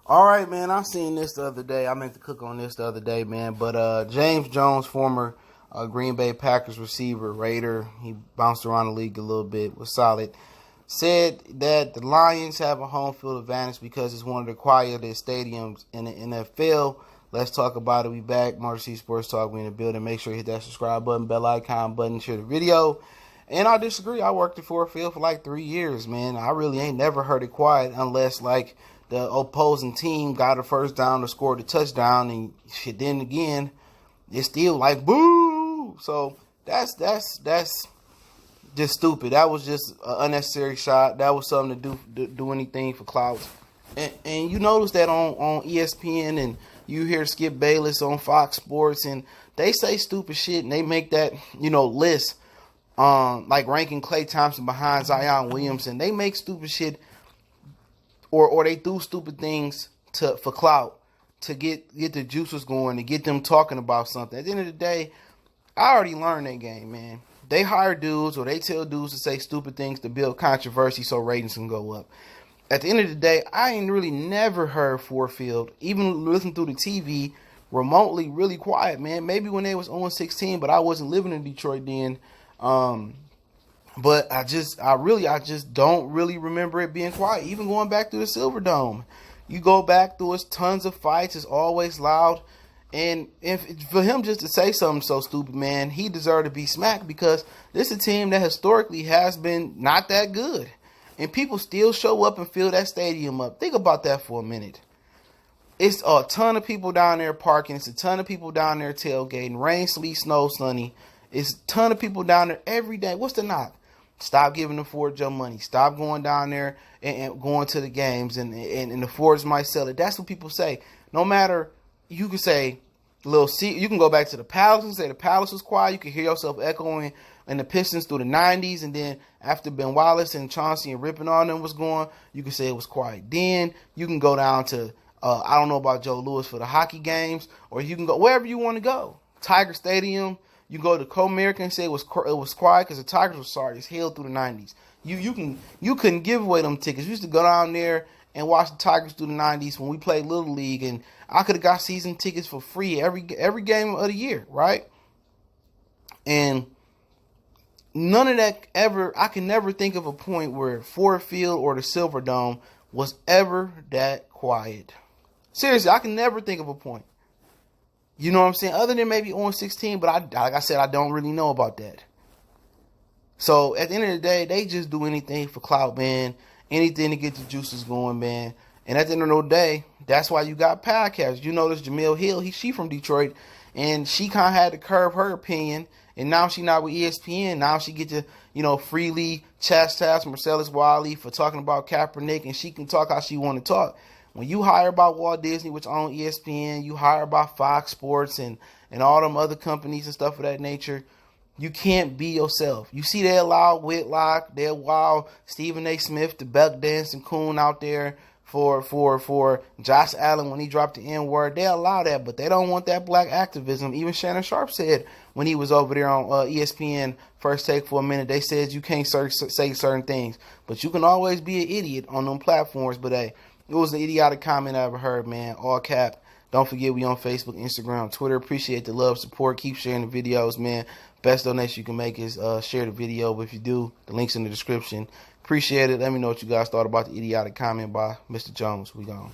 All right, man. I seen this the other day. I meant to cook on this the other day, man. But James Jones, former Green Bay Packers receiver, Raider, he bounced around the league a little bit, was solid. Said that the Lions have a home field advantage because it's one of the quietest stadiums in the NFL. Let's talk about it. We back. Motor City Sports Talk. We in the building. Make sure you hit that subscribe button, bell icon button, share the video. And I disagree. I worked at Ford Field for like 3 years, man. I really ain't never heard it quiet unless like the opposing team got a first down or scored a touchdown, and shit. Then again, it's still like boo. So that's just stupid. That was just an unnecessary shot. That was something to do anything for clout. And you notice that on ESPN, and you hear Skip Bayless on Fox Sports, and they say stupid shit, and they make that list, like ranking Klay Thompson behind Zion Williamson. They make stupid shit. Or they do stupid things for clout, to get the juices going, to get them talking about something. At the end of the day, I already learned that game, man. They hire dudes, or they tell dudes to say stupid things to build controversy so ratings can go up. At the end of the day, I ain't really never heard Ford Field, even listen through the TV, remotely really quiet, man. Maybe when they was 0-16, but I wasn't living in Detroit then. But I just don't really remember it being quiet. Even going back to the Silver Dome, you go back through, it's tons of fights. It's always loud. And for him just to say something so stupid, man, he deserved to be smacked, because this is a team that historically has been not that good. And people still show up and fill that stadium up. Think about that for a minute. It's a ton of people down there parking. It's a ton of people down there tailgating. Rain, sleet, snow, sunny. It's a ton of people down there every day. What's the knock? Stop giving the Fords your money. Stop going down there and going to the games, and the Fords might sell it. That's what people say. No matter, you can say, you can go back to the Palace and say the Palace was quiet. You can hear yourself echoing in the Pistons through the 90s, and then after Ben Wallace and Chauncey and Rippon on them was going, you can say it was quiet. Then you can go down to, I don't know about Joe Louis for the hockey games, or you can go wherever you want to go. Tiger Stadium. You go to Co-America and say it was quiet because the Tigers were sorry as hell through the 90s. You couldn't give away them tickets. You used to go down there and watch the Tigers through the 90s when we played Little League, and I could have got season tickets for free every game of the year, right? And none of that ever, I can never think of a point where Ford Field or the Silver Dome was ever that quiet. Seriously, I can never think of a point. You know what I'm saying? Other than maybe 0-16, but like I said, I don't really know about that. So at the end of the day, they just do anything for clout, man. Anything to get the juices going, man. And at the end of the day, that's why you got podcasts. You notice Jemele Hill, she from Detroit, and she kind of had to curb her opinion. And now she not with ESPN. Now she get to, freely chastise Marcellus Wiley for talking about Kaepernick, and she can talk how she want to talk. When you hire about Walt Disney, which own ESPN, you hire about Fox Sports and all them other companies and stuff of that nature, you can't be yourself. You see they allow Whitlock, they allow Stephen A. Smith, the buck dancing coon out there for Josh Allen when he dropped the N-word. They allow that, but they don't want that black activism. Even Shannon Sharp said when he was over there on ESPN First Take for a minute, they said you can't say certain things, but you can always be an idiot on them platforms. But hey, it was an idiotic comment I ever heard, man. All cap. Don't forget we on Facebook, Instagram, Twitter. Appreciate the love, support. Keep sharing the videos, man. Best donation you can make is share the video. But if you do, the link's in the description. Appreciate it. Let me know what you guys thought about the idiotic comment by Mr. Jones. We gone.